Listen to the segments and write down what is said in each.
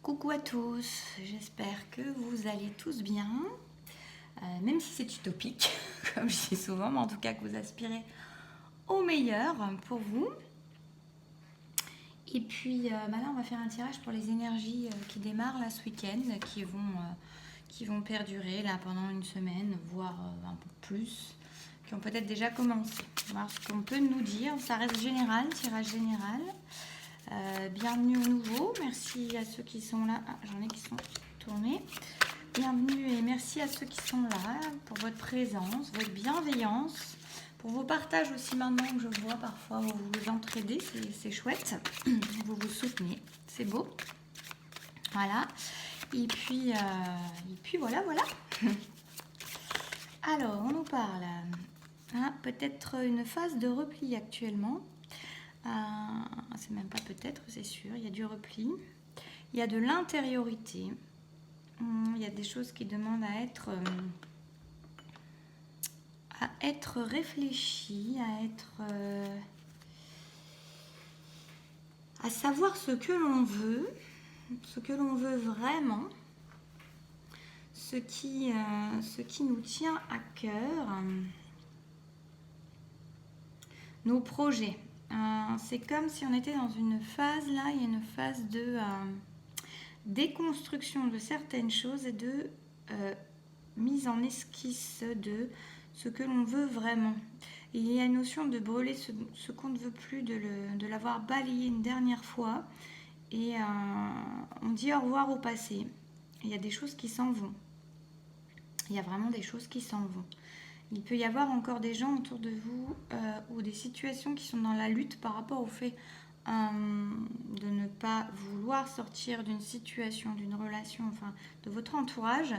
Coucou à tous, j'espère que vous allez tous bien, même si c'est utopique, comme je dis souvent, mais en tout cas que vous aspirez au meilleur pour vous. Et puis là, on va faire un tirage pour les énergies qui démarrent là ce week-end, qui vont perdurer là pendant une semaine, voire un peu plus, qui ont peut-être déjà commencé. On va voir ce qu'on peut nous dire. Ça reste général, tirage général. Bienvenue aux nouveaux, merci à ceux qui sont là. Ah, j'en ai qui sont tournés. Bienvenue et merci à ceux qui sont là pour votre présence, votre bienveillance, pour vos partages aussi maintenant que je vois parfois où vous vous entraidez, c'est chouette. Vous vous soutenez, c'est beau. Voilà. Et puis voilà. Alors, on nous parle. Peut-être une phase de repli actuellement. C'est même pas peut-être, c'est sûr. Il y a du repli. Il y a de l'intériorité. Il y a des choses qui demandent à être réfléchies, à savoir ce que l'on veut vraiment, ce qui nous tient à cœur, nos projets. C'est comme si on était dans une phase, là, il y a une phase de déconstruction de certaines choses et de mise en esquisse de ce que l'on veut vraiment. Et il y a une notion de brûler ce qu'on ne veut plus, de l'avoir balayé une dernière fois. Et on dit au revoir au passé. Il y a des choses qui s'en vont. Il y a vraiment des choses qui s'en vont. Il peut y avoir encore des gens autour de vous ou des situations qui sont dans la lutte par rapport au fait de ne pas vouloir sortir d'une situation, d'une relation, enfin de votre entourage.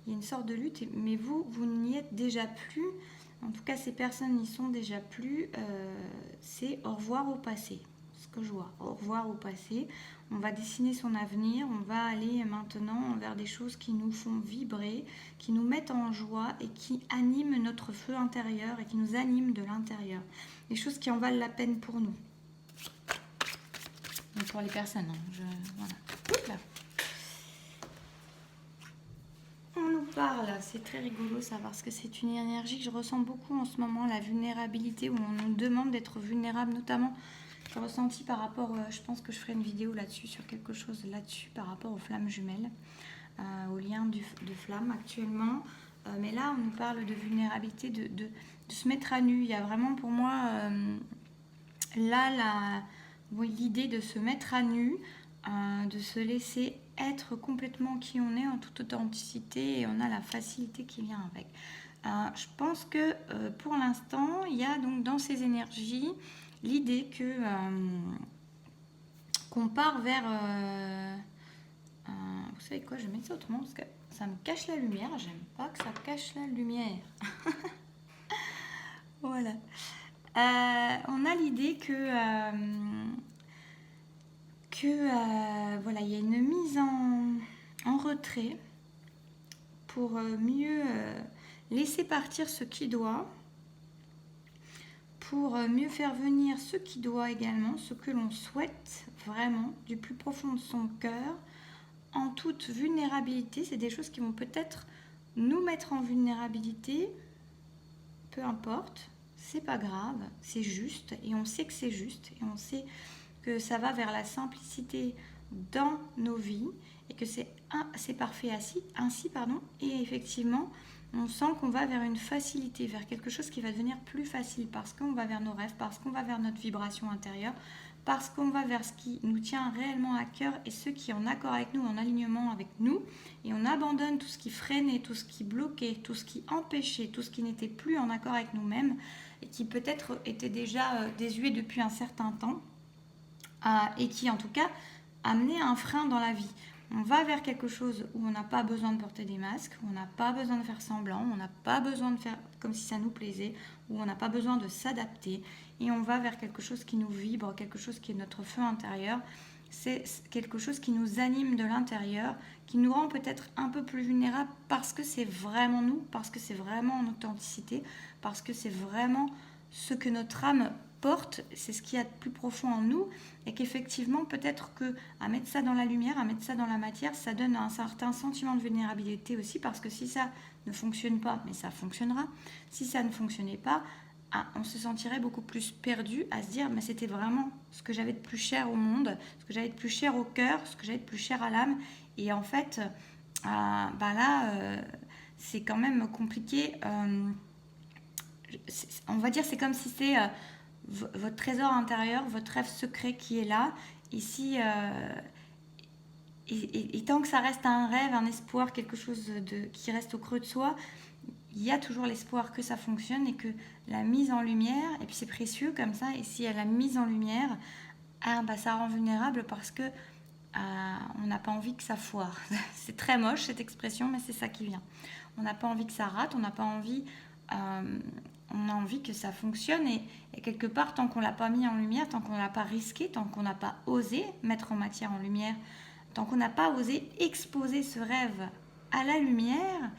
Il y a une sorte de lutte, mais vous n'y êtes déjà plus. En tout cas, ces personnes n'y sont déjà plus. C'est au revoir au passé. Ce que je vois, au revoir au passé. On va dessiner son avenir, on va aller maintenant vers des choses qui nous font vibrer, qui nous mettent en joie et qui animent notre feu intérieur et qui nous animent de l'intérieur. Des choses qui en valent la peine pour nous. Donc pour les personnes, voilà. Oups là. On nous parle, c'est très rigolo ça parce que c'est une énergie que je ressens beaucoup en ce moment, la vulnérabilité, où on nous demande d'être vulnérable, notamment j'ai ressenti par rapport, je pense que je ferai une vidéo là-dessus, sur quelque chose là-dessus par rapport aux flammes jumelles, au lien de flammes actuellement. Mais là, on nous parle de vulnérabilité, de se mettre à nu. Il y a vraiment pour moi là l'idée de se mettre à nu, de se laisser être complètement qui on est en toute authenticité, et on a la facilité qui vient avec. Je pense que pour l'instant, il y a donc dans ces énergies l'idée qu'on part vers... vous savez quoi, je vais mettre ça autrement parce que ça me cache la lumière. J'aime pas que ça cache la lumière. Voilà. On a l'idée voilà, il y a une mise en retrait pour mieux laisser partir ce qui doit, pour mieux faire venir ce qui doit également, ce que l'on souhaite vraiment du plus profond de son cœur, en toute vulnérabilité. C'est des choses qui vont peut-être nous mettre en vulnérabilité, peu importe, c'est pas grave, c'est juste, et on sait que c'est juste, et on sait que ça va vers la simplicité dans nos vies, et que c'est parfait ainsi, et effectivement, on sent qu'on va vers une facilité, vers quelque chose qui va devenir plus facile, parce qu'on va vers nos rêves, parce qu'on va vers notre vibration intérieure, parce qu'on va vers ce qui nous tient réellement à cœur et ce qui est en accord avec nous, en alignement avec nous, et on abandonne tout ce qui freinait, tout ce qui bloquait, tout ce qui empêchait, tout ce qui n'était plus en accord avec nous-mêmes, et qui peut-être était déjà désuet depuis un certain temps, et qui en tout cas amenait un frein dans la vie. On va vers quelque chose où on n'a pas besoin de porter des masques, où on n'a pas besoin de faire semblant, on n'a pas besoin de faire comme si ça nous plaisait, où on n'a pas besoin de s'adapter, et on va vers quelque chose qui nous vibre, quelque chose qui est notre feu intérieur. C'est quelque chose qui nous anime de l'intérieur, qui nous rend peut-être un peu plus vulnérables parce que c'est vraiment nous, parce que c'est vraiment en authenticité, parce que c'est vraiment ce que notre âme porte, c'est ce qu'il y a de plus profond en nous, et qu'effectivement, peut-être que à mettre ça dans la lumière, à mettre ça dans la matière, ça donne un certain sentiment de vulnérabilité aussi, parce que si ça ne fonctionne pas, mais ça fonctionnera, si ça ne fonctionnait pas, on se sentirait beaucoup plus perdu à se dire, mais c'était vraiment ce que j'avais de plus cher au monde, ce que j'avais de plus cher au cœur, ce que j'avais de plus cher à l'âme, et en fait, c'est quand même compliqué. On va dire, c'est comme si c'est votre trésor intérieur, votre rêve secret qui est là. Et, et tant que ça reste un rêve, un espoir, quelque chose qui reste au creux de soi, il y a toujours l'espoir que ça fonctionne et que la mise en lumière, et puis c'est précieux comme ça, et si il y a la mise en lumière, ça rend vulnérable parce que on n'a pas envie que ça foire. C'est très moche cette expression, mais c'est ça qui vient. On n'a pas envie que ça rate, on n'a pas envie... on a envie que ça fonctionne et quelque part, tant qu'on ne l'a pas mis en lumière, tant qu'on ne l'a pas risqué, tant qu'on n'a pas osé mettre en matière en lumière, tant qu'on n'a pas osé exposer ce rêve à la lumière,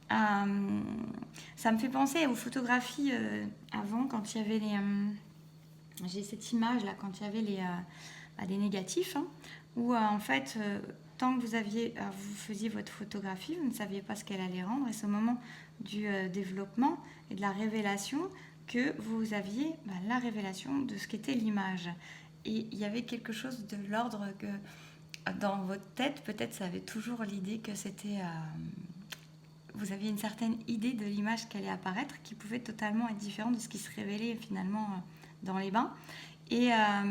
ça me fait penser aux photographies avant, quand il y avait les... j'ai cette image là, quand il y avait les négatifs, hein, où en fait, tant que vous faisiez votre photographie, vous ne saviez pas ce qu'elle allait rendre, et c'est au moment du développement et de la révélation que vous aviez la révélation de ce qu'était l'image. Et il y avait quelque chose de l'ordre que dans votre tête, peut-être ça avait toujours l'idée que c'était... vous aviez une certaine idée de l'image qui allait apparaître, qui pouvait totalement être différente de ce qui se révélait finalement dans les bains. Et là,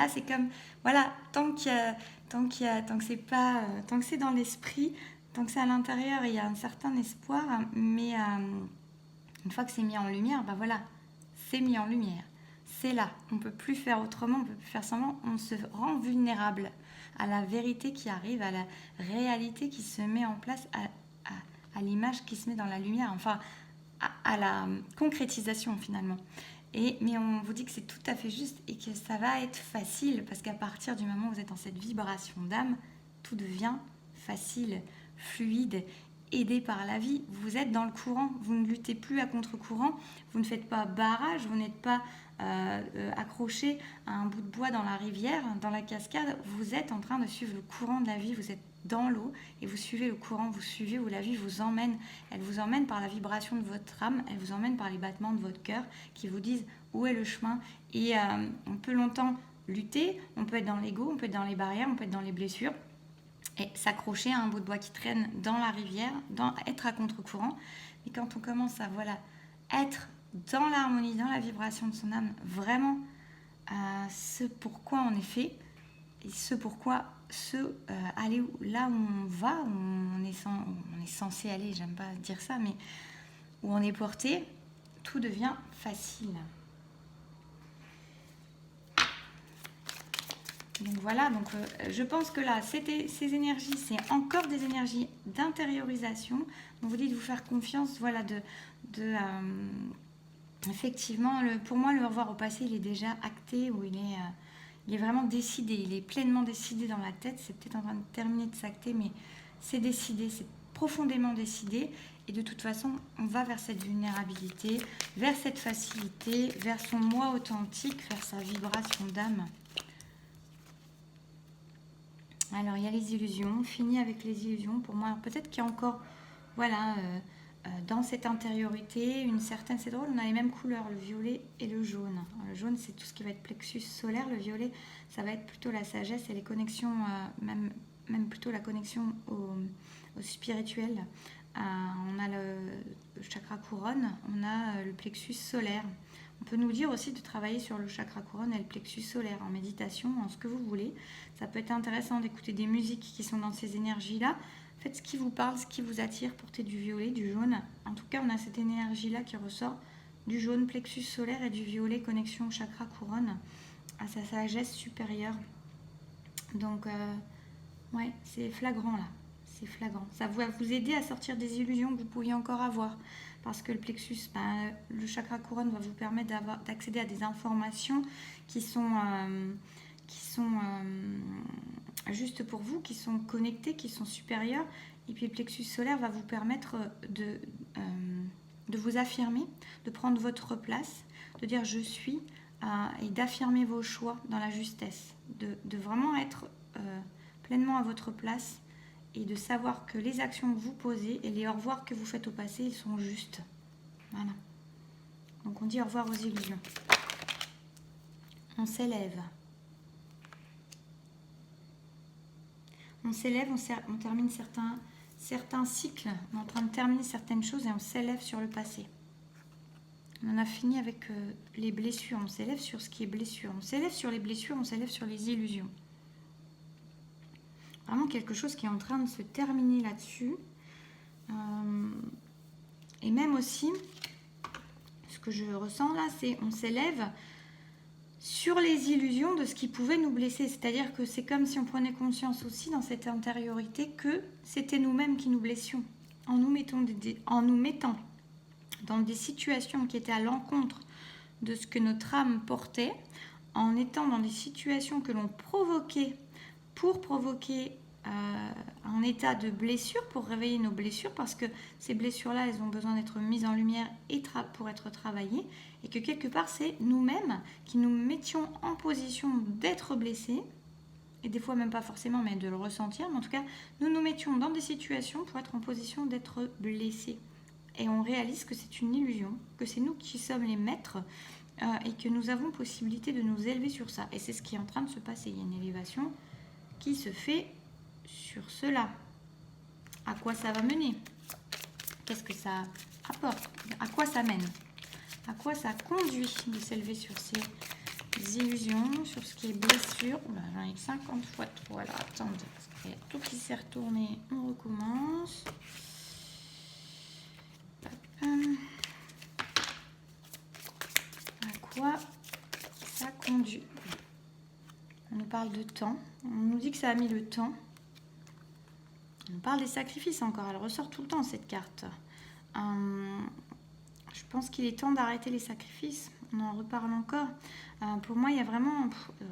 c'est comme, voilà, tant que c'est dans l'esprit, tant que c'est à l'intérieur, il y a un certain espoir, mais une fois que c'est mis en lumière, voilà, c'est mis en lumière. C'est là, on ne peut plus faire autrement, on ne peut plus faire semblant, on se rend vulnérable à la vérité qui arrive, à la réalité qui se met en place, à l'image qui se met dans la lumière, enfin, à la concrétisation finalement. Mais on vous dit que c'est tout à fait juste et que ça va être facile, parce qu'à partir du moment où vous êtes dans cette vibration d'âme, tout devient facile, fluide, aidé par la vie. Vous êtes dans le courant, vous ne luttez plus à contre-courant, vous ne faites pas barrage, vous n'êtes pas accroché à un bout de bois dans la rivière, dans la cascade. Vous êtes en train de suivre le courant de la vie, vous êtes dans l'eau et vous suivez le courant, vous suivez où la vie vous emmène. Elle vous emmène par la vibration de votre âme, elle vous emmène par les battements de votre cœur qui vous disent où est le chemin. Et on peut longtemps lutter, on peut être dans l'ego, on peut être dans les barrières, on peut être dans les blessures et s'accrocher à un bout de bois qui traîne dans la rivière, être à contre-courant. Mais quand on commence à être dans l'harmonie, dans la vibration de son âme, vraiment ce pourquoi on est fait et ce pourquoi aller là où on va, où on est censé aller, j'aime pas dire ça, mais où on est porté, tout devient facile. Donc voilà, je pense que là, ces énergies, c'est encore des énergies d'intériorisation. Donc vous dites de vous faire confiance, voilà, effectivement, pour moi, le revoir au passé, il est déjà acté, ou il est vraiment décidé, il est pleinement décidé dans la tête. C'est peut-être en train de terminer de s'acter, mais c'est décidé, c'est profondément décidé. Et de toute façon, on va vers cette vulnérabilité, vers cette facilité, vers son moi authentique, vers sa vibration d'âme. Alors, il y a les illusions, fini avec les illusions. Pour moi, peut-être qu'il y a encore, voilà, dans cette intériorité, une certaine... C'est drôle, on a les mêmes couleurs, le violet et le jaune. Alors, le jaune, c'est tout ce qui va être plexus solaire. Le violet, ça va être plutôt la sagesse et les connexions, même plutôt la connexion au spirituel. On a le chakra couronne, on a le plexus solaire. On peut nous dire aussi de travailler sur le chakra couronne et le plexus solaire en méditation, en ce que vous voulez. Ça peut être intéressant d'écouter des musiques qui sont dans ces énergies-là. Faites ce qui vous parle, ce qui vous attire, portez du violet, du jaune. En tout cas, on a cette énergie-là qui ressort du jaune plexus solaire et du violet connexion chakra couronne à sa sagesse supérieure. Donc, ouais, c'est flagrant là. C'est flagrant. Ça va vous aider à sortir des illusions que vous pouviez encore avoir. Parce que le plexus, le chakra couronne va vous permettre d'accéder à des informations qui sont juste pour vous, qui sont connectées, qui sont supérieures. Et puis le plexus solaire va vous permettre de vous affirmer, de prendre votre place, de dire je suis et d'affirmer vos choix dans la justesse, de vraiment être pleinement à votre place et de savoir que les actions que vous posez et les au revoir que vous faites au passé, ils sont justes. Voilà. Donc on dit au revoir aux illusions. On s'élève. On s'élève, on termine certains cycles, on est en train de terminer certaines choses et on s'élève sur le passé. On en a fini avec les blessures, on s'élève sur ce qui est blessure. On s'élève sur les blessures, on s'élève sur les illusions. Vraiment quelque chose qui est en train de se terminer là-dessus. Et même aussi, ce que je ressens là, c'est on s'élève sur les illusions de ce qui pouvait nous blesser. C'est-à-dire que c'est comme si on prenait conscience aussi dans cette intériorité que c'était nous-mêmes qui nous blessions. En nous mettant dans des situations qui étaient à l'encontre de ce que notre âme portait, en étant dans des situations que l'on provoquait pour provoquer un état de blessure, pour réveiller nos blessures, parce que ces blessures-là, elles ont besoin d'être mises en lumière et pour être travaillées, et que quelque part, c'est nous-mêmes qui nous mettions en position d'être blessés, et des fois même pas forcément, mais de le ressentir, mais en tout cas, nous nous mettions dans des situations pour être en position d'être blessés. Et on réalise que c'est une illusion, que c'est nous qui sommes les maîtres et que nous avons possibilité de nous élever sur ça. Et c'est ce qui est en train de se passer. Il y a une élévation qui se fait sur cela. À quoi ça va mener? Qu'est-ce que ça apporte? À quoi ça mène? À quoi ça conduit de s'élever sur ces illusions, sur ce qui est blessure? J'en ai 50 fois trop. Alors attendez, parce qu'il y a tout qui s'est retourné. On recommence. À quoi ça conduit? On nous parle de temps. On nous dit que ça a mis le temps. On parle des sacrifices encore. Elle ressort tout le temps, cette carte. Je pense qu'il est temps d'arrêter les sacrifices. On en reparle encore. Pour moi, il y a vraiment...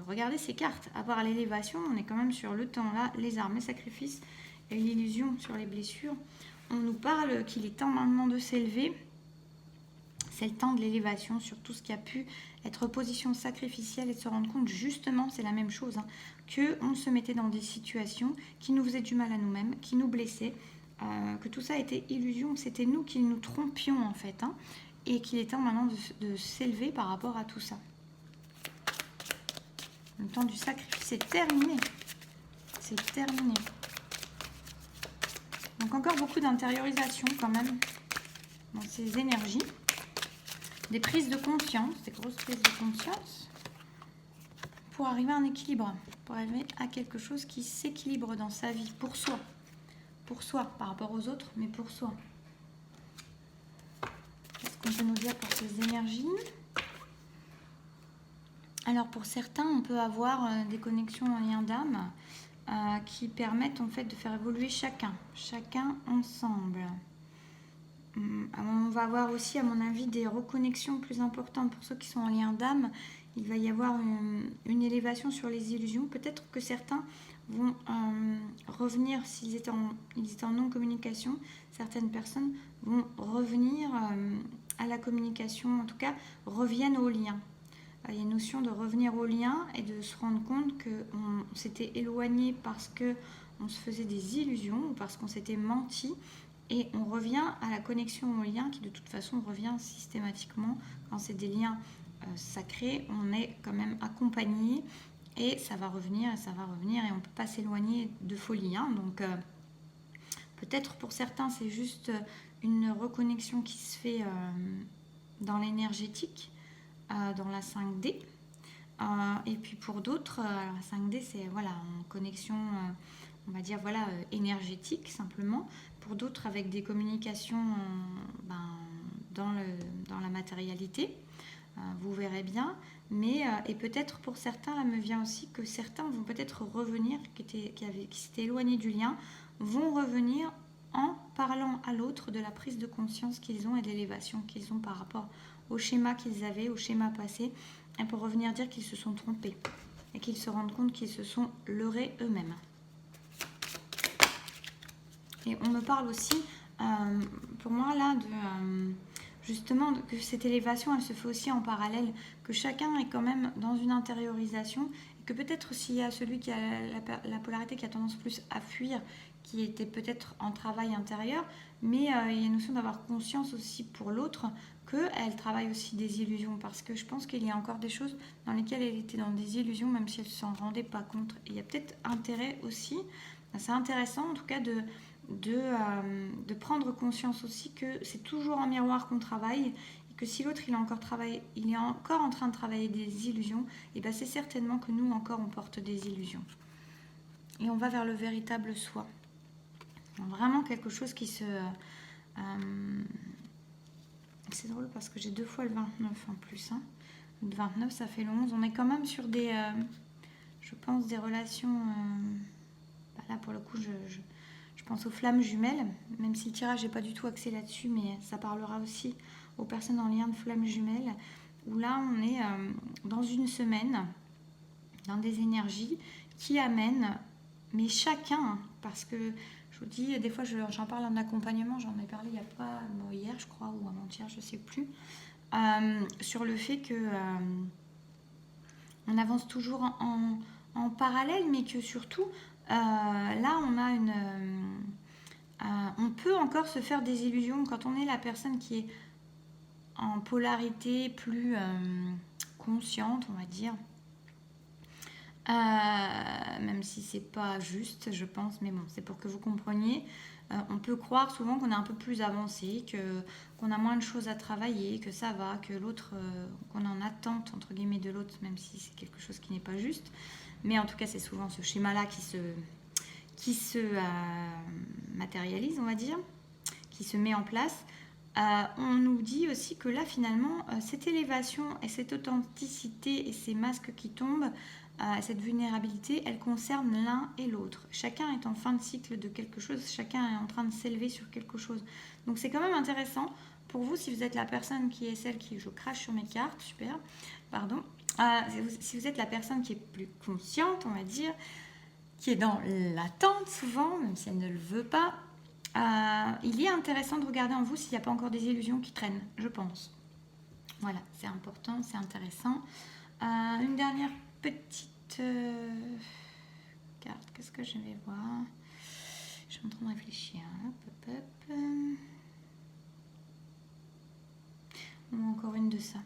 regardez ces cartes. À part l'élévation, on est quand même sur le temps là, les armes, les sacrifices et l'illusion sur les blessures. On nous parle qu'il est temps maintenant de s'élever. C'est le temps de l'élévation sur tout ce qui a pu être position sacrificielle et de se rendre compte, justement, c'est la même chose, qu'on se mettait dans des situations qui nous faisaient du mal à nous-mêmes, qui nous blessaient, que tout ça était illusion, que c'était nous qui nous trompions en fait, et qu'il est temps maintenant de s'élever par rapport à tout ça. Le temps du sacrifice, c'est terminé. C'est terminé. Donc encore beaucoup d'intériorisation quand même dans ces énergies. Des prises de conscience, des grosses prises de conscience pour arriver à un équilibre, pour arriver à quelque chose qui s'équilibre dans sa vie, pour soi, par rapport aux autres, mais pour soi. Qu'est-ce qu'on peut nous dire pour ces énergies? Alors pour certains, on peut avoir des connexions en lien d'âme qui permettent en fait de faire évoluer chacun ensemble. On va avoir aussi, à mon avis, des reconnexions plus importantes pour ceux qui sont en lien d'âme. Il va y avoir une élévation sur les illusions. Peut-être que certains vont revenir, s'ils étaient en non-communication, certaines personnes vont revenir à la communication, en tout cas reviennent au lien. Il y a une notion de revenir au lien et de se rendre compte qu'on s'était éloigné parce qu'on se faisait des illusions ou parce qu'on s'était menti. Et on revient à la connexion au lien qui de toute façon revient systématiquement. Quand c'est des liens sacrés, on est quand même accompagné et ça va revenir et on ne peut pas s'éloigner de folie. Donc peut-être pour certains c'est juste une reconnexion qui se fait dans l'énergétique, dans la 5D. Et puis pour d'autres, la 5D c'est voilà, en connexion, on va dire voilà, énergétique simplement. Pour d'autres avec des communications dans la matérialité, vous verrez bien. Mais et peut-être pour certains, là me vient aussi que certains vont peut-être revenir, qui s'étaient éloignés du lien, vont revenir en parlant à l'autre de la prise de conscience qu'ils ont et de l'élévation qu'ils ont par rapport au schéma qu'ils avaient, au schéma passé, et pour revenir dire qu'ils se sont trompés et qu'ils se rendent compte qu'ils se sont leurrés eux-mêmes. Et on me parle aussi, pour moi là, justement que cette élévation, elle se fait aussi en parallèle, que chacun est quand même dans une intériorisation, et que peut-être s'il y a celui qui a la polarité qui a tendance plus à fuir, qui était peut-être en travail intérieur, mais il y a une notion d'avoir conscience aussi pour l'autre qu'elle travaille aussi des illusions, parce que je pense qu'il y a encore des choses dans lesquelles elle était dans des illusions, même si elle ne s'en rendait pas compte. Et il y a peut-être intérêt aussi, c'est intéressant en tout cas de prendre conscience aussi que c'est toujours en miroir qu'on travaille, et que si l'autre il est encore en train de travailler des illusions, et ben c'est certainement que nous encore on porte des illusions. Et on va vers le véritable soi. Vraiment quelque chose qui se... c'est drôle parce que j'ai 2 fois le 29 en plus. Hein. Le 29 ça fait le 11. On est quand même sur des... je pense des relations... là pour le coup je pense aux flammes jumelles, même si le tirage n'est pas du tout axé là-dessus, mais ça parlera aussi aux personnes en lien de flammes jumelles, où là on est dans une semaine, dans des énergies qui amènent, mais chacun, parce que je vous dis, des fois j'en parle en accompagnement, j'en ai parlé il n'y a pas, hier je crois, ou avant-hier, je ne sais plus, sur le fait que on avance toujours en parallèle, mais que surtout, là on a on peut encore se faire des illusions quand on est la personne qui est en polarité plus consciente, on va dire. Même si c'est pas juste, je pense, mais bon, c'est pour que vous compreniez. On peut croire souvent qu'on est un peu plus avancé, qu'on a moins de choses à travailler, que ça va, que l'autre, qu'on est en attente entre guillemets de l'autre, même si c'est quelque chose qui n'est pas juste. Mais en tout cas, c'est souvent ce schéma-là qui se matérialise, on va dire, qui se met en place. On nous dit aussi que là, finalement, cette élévation et cette authenticité et ces masques qui tombent, cette vulnérabilité, elle concerne l'un et l'autre. Chacun est en fin de cycle de quelque chose, chacun est en train de s'élever sur quelque chose. Donc c'est quand même intéressant pour vous, si vous êtes la personne qui est celle qui... Je crache sur mes cartes, super, pardon. Si vous êtes la personne qui est plus consciente, on va dire, qui est dans l'attente souvent, même si elle ne le veut pas, il est intéressant de regarder en vous s'il n'y a pas encore des illusions qui traînent, je pense. Voilà, c'est important, c'est intéressant. Une dernière petite carte, qu'est-ce que je vais voir? Je suis en train de réfléchir. Hop. Encore une de ça.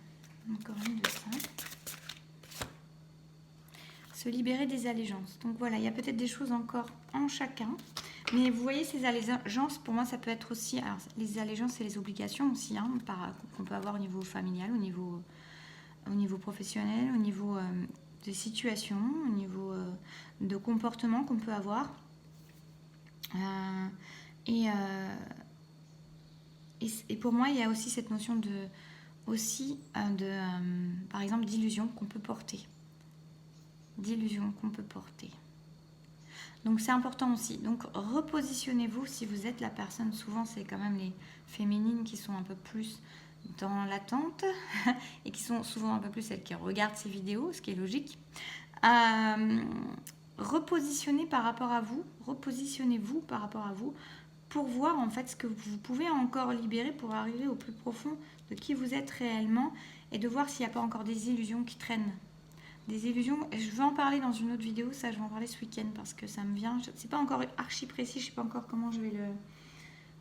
Se libérer des allégeances. Donc voilà, il y a peut-être des choses encore en chacun. Mais vous voyez, ces allégeances, pour moi, ça peut être aussi... Alors, les allégeances et les obligations aussi, hein, qu'on peut avoir au niveau familial, au niveau professionnel, au niveau des situations, au niveau de comportement qu'on peut avoir. Et pour moi, il y a aussi cette notion par exemple, d'illusion qu'on peut porter. Donc c'est important aussi. Donc repositionnez-vous si vous êtes la personne, souvent c'est quand même les féminines qui sont un peu plus dans l'attente et qui sont souvent un peu plus celles qui regardent ces vidéos, ce qui est logique. Repositionnez-vous par rapport à vous pour voir en fait ce que vous pouvez encore libérer pour arriver au plus profond de qui vous êtes réellement et de voir s'il n'y a pas encore des illusions qui traînent. Des illusions, et je vais en parler dans une autre vidéo, ça je vais en parler ce week-end parce que ça me vient, c'est pas encore archi précis, je sais pas encore comment je vais le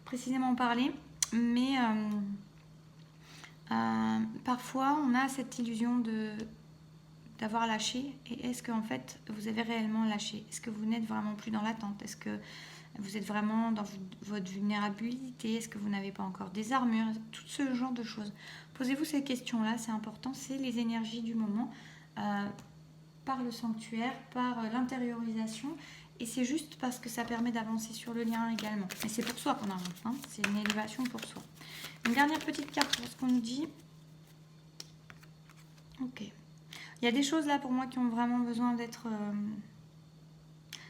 précisément en parler, mais parfois on a cette illusion d'avoir lâché, et est-ce qu'en fait vous avez réellement lâché? Est-ce que vous n'êtes vraiment plus dans l'attente? Est-ce que vous êtes vraiment dans votre vulnérabilité? Est-ce que vous n'avez pas encore des armures? Tout ce genre de choses. Posez-vous ces questions-là, c'est important, c'est les énergies du moment. Par le sanctuaire, par l'intériorisation, et c'est juste parce que ça permet d'avancer sur le lien également. Mais c'est pour soi qu'on avance, hein. C'est une élévation pour soi. Une dernière petite carte pour ce qu'on nous dit. Ok. Il y a des choses là pour moi qui ont vraiment besoin d'être...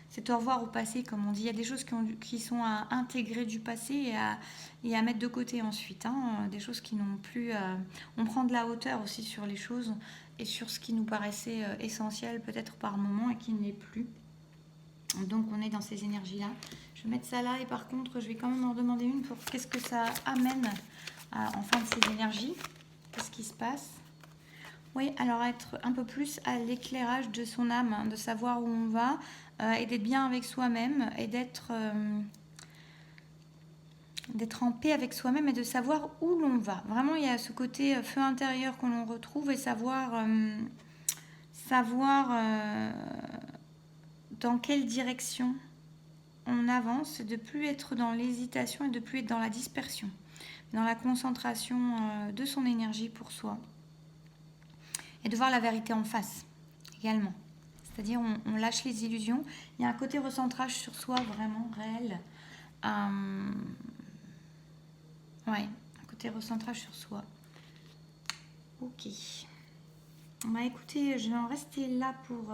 c'est au revoir au passé, comme on dit. Il y a des choses qui sont à intégrer du passé et à mettre de côté ensuite. Hein. Des choses qui n'ont plus... on prend de la hauteur aussi sur les choses et sur ce qui nous paraissait essentiel peut-être par moment et qui ne l'est plus. Donc on est dans ces énergies-là. Je vais mettre ça là et par contre je vais quand même en demander une pour qu'est-ce que ça amène enfin de ses énergies. Qu'est-ce qui se passe? Oui, alors être un peu plus à l'éclairage de son âme, hein, de savoir où on va et d'être bien avec soi-même et d'être en paix avec soi-même et de savoir où l'on va. Vraiment, il y a ce côté feu intérieur qu'on l'on retrouve et savoir dans quelle direction on avance, de plus être dans l'hésitation et de plus être dans la dispersion, dans la concentration de son énergie pour soi et de voir la vérité en face également. C'est-à-dire on lâche les illusions. Il y a un côté recentrage sur soi vraiment réel. Ouais, un côté recentrage sur soi. Ok. Bah écoutez, je vais en rester là pour...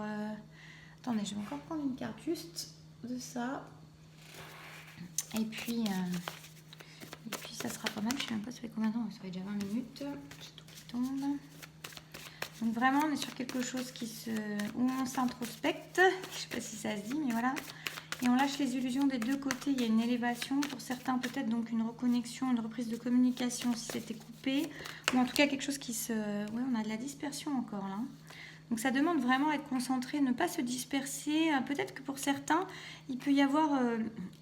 Attendez, je vais encore prendre une carte juste de ça. Et puis ça sera pas mal. Je sais même pas ça fait combien de temps. Ça fait déjà 20 minutes. J'ai tout qui tombe. Donc vraiment, on est sur quelque chose où on s'introspecte. Je sais pas si ça se dit, mais voilà. Et on lâche les illusions des deux côtés. Il y a une élévation. Pour certains, peut-être donc une reconnexion, une reprise de communication si c'était coupé. Ou en tout cas quelque chose qui se... Oui, on a de la dispersion encore là. Donc ça demande vraiment à être concentré, ne pas se disperser. Peut-être que pour certains, il peut y avoir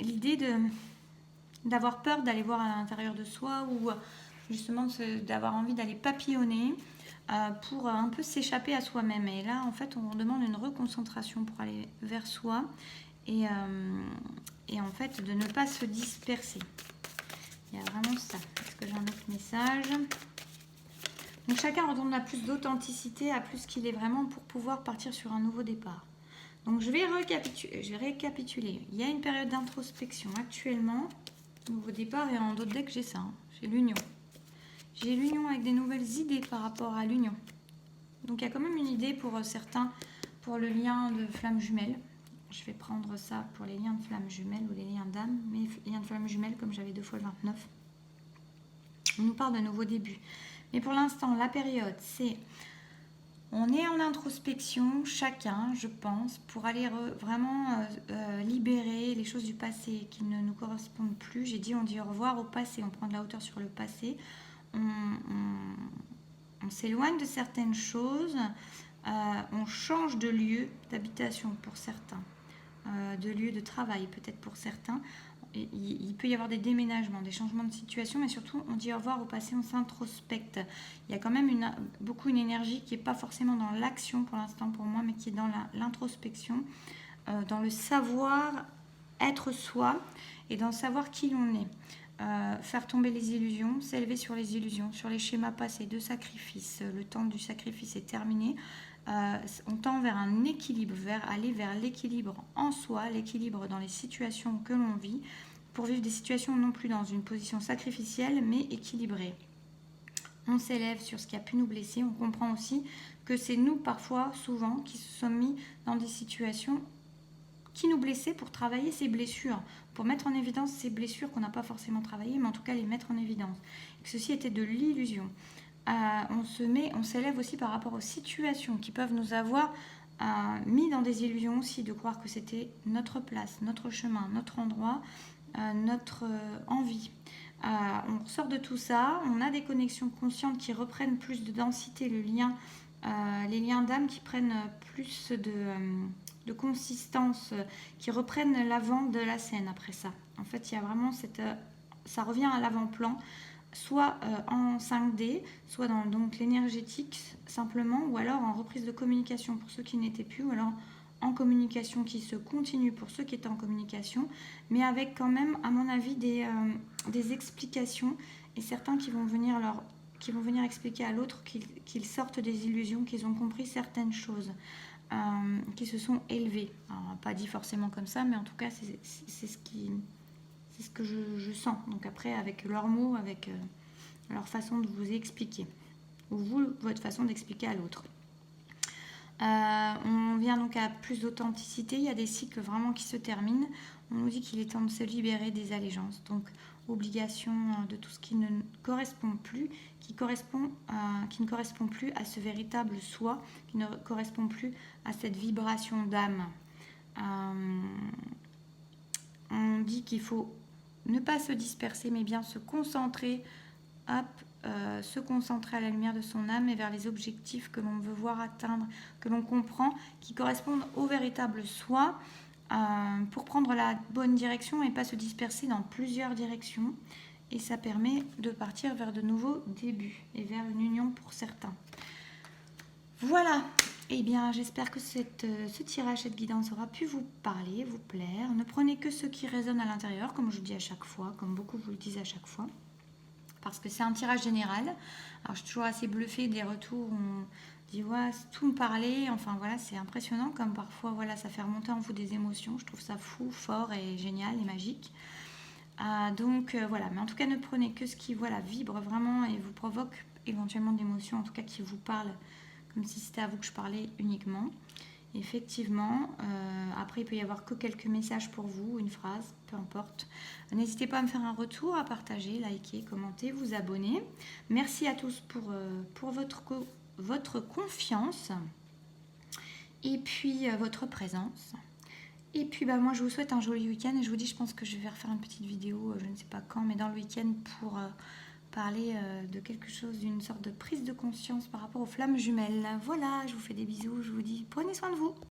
l'idée d'avoir peur d'aller voir à l'intérieur de soi ou justement d'avoir envie d'aller papillonner pour un peu s'échapper à soi-même. Et là, en fait, on demande une reconcentration pour aller vers soi et en fait, de ne pas se disperser. Il y a vraiment ça. Est-ce que j'ai un autre message ? Donc chacun redonne à plus d'authenticité, à plus qu'il est vraiment pour pouvoir partir sur un nouveau départ. Donc je vais récapituler. Il y a une période d'introspection actuellement. Nouveau départ et en d'autres decks j'ai ça. J'ai l'union. J'ai l'union avec des nouvelles idées par rapport à l'union. Donc il y a quand même une idée pour certains pour le lien de flamme jumelle. Je vais prendre ça pour les liens de flamme jumelle ou les liens d'âme. Mais les liens de flamme jumelle comme j'avais 2 fois le 29. On nous parle de nouveau début. Mais pour l'instant, la période, c'est... On est en introspection, chacun, je pense, pour aller vraiment libérer les choses du passé qui ne nous correspondent plus. J'ai dit, on dit au revoir au passé, on prend de la hauteur sur le passé. On s'éloigne de certaines choses, on change de lieu d'habitation pour certains, de lieu de travail peut-être pour certains. Il peut y avoir des déménagements, des changements de situation, mais surtout on dit au revoir au passé, on s'introspecte. Il y a quand même beaucoup une énergie qui n'est pas forcément dans l'action pour l'instant pour moi, mais qui est dans l'introspection, dans le savoir être soi et dans le savoir qui l'on est. Faire tomber les illusions, s'élever sur les illusions, sur les schémas passés de sacrifice. Le temps du sacrifice est terminé. On tend vers un équilibre, aller vers l'équilibre en soi, l'équilibre dans les situations que l'on vit, pour vivre des situations non plus dans une position sacrificielle, mais équilibrée. On s'élève sur ce qui a pu nous blesser, on comprend aussi que c'est nous parfois, souvent, qui se sommes mis dans des situations qui nous blessaient pour travailler ces blessures, pour mettre en évidence ces blessures qu'on n'a pas forcément travaillées, mais en tout cas les mettre en évidence. Et que ceci était de l'illusion. On s'élève aussi par rapport aux situations qui peuvent nous avoir mis dans des illusions aussi, de croire que c'était notre place, notre chemin, notre endroit, notre envie. On ressort de tout ça, on a des connexions conscientes qui reprennent plus de densité, les liens d'âme qui prennent plus de consistance, qui reprennent l'avant de la scène après ça. En fait, il y a vraiment ça revient à l'avant-plan, soit en 5D, soit dans donc l'énergétique simplement, ou alors en reprise de communication pour ceux qui n'étaient plus, ou alors en communication qui se continue pour ceux qui étaient en communication, mais avec quand même, à mon avis, des explications, et certains qui vont venir expliquer à l'autre qu'ils sortent des illusions, qu'ils ont compris certaines choses, qui se sont élevés. Alors, pas dit forcément comme ça, mais en tout cas, c'est ce que je sens. Donc après, avec leurs mots, avec leur façon de vous expliquer, ou votre façon d'expliquer à l'autre. On vient donc à plus d'authenticité. Il y a des cycles vraiment qui se terminent. On nous dit qu'il est temps de se libérer des allégeances. Donc, obligation de tout ce qui ne correspond plus, qui ne correspond plus à ce véritable soi, qui ne correspond plus à cette vibration d'âme. On dit qu'il faut ne pas se disperser, mais bien se concentrer hop, se concentrer à la lumière de son âme et vers les objectifs que l'on veut voir atteindre, que l'on comprend, qui correspondent au véritable soi, pour prendre la bonne direction et pas se disperser dans plusieurs directions. Et ça permet de partir vers de nouveaux débuts et vers une union pour certains. Voilà, eh bien j'espère que ce tirage, cette guidance aura pu vous parler, vous plaire. Ne prenez que ce qui résonne à l'intérieur, comme je vous dis à chaque fois, comme beaucoup vous le disent à chaque fois. Parce que c'est un tirage général. Alors je suis toujours assez bluffée des retours où on dit ouais, tout me parlait. Enfin voilà, c'est impressionnant comme parfois voilà, ça fait remonter en vous des émotions. Je trouve ça fou, fort et génial et magique. Donc voilà, mais en tout cas ne prenez que ce qui voilà, vibre vraiment et vous provoque éventuellement d'émotions, en tout cas qui vous parle, comme si c'était à vous que je parlais uniquement. Effectivement, après il peut y avoir que quelques messages pour vous, une phrase, peu importe. N'hésitez pas à me faire un retour, à partager, liker, commenter, vous abonner. Merci à tous pour votre confiance et puis votre présence. Et puis moi je vous souhaite un joli week-end et je vous dis, je pense que je vais refaire une petite vidéo, je ne sais pas quand, mais dans le week-end pour parler de quelque chose, d'une sorte de prise de conscience par rapport aux flammes jumelles. Voilà, je vous fais des bisous, je vous dis prenez soin de vous.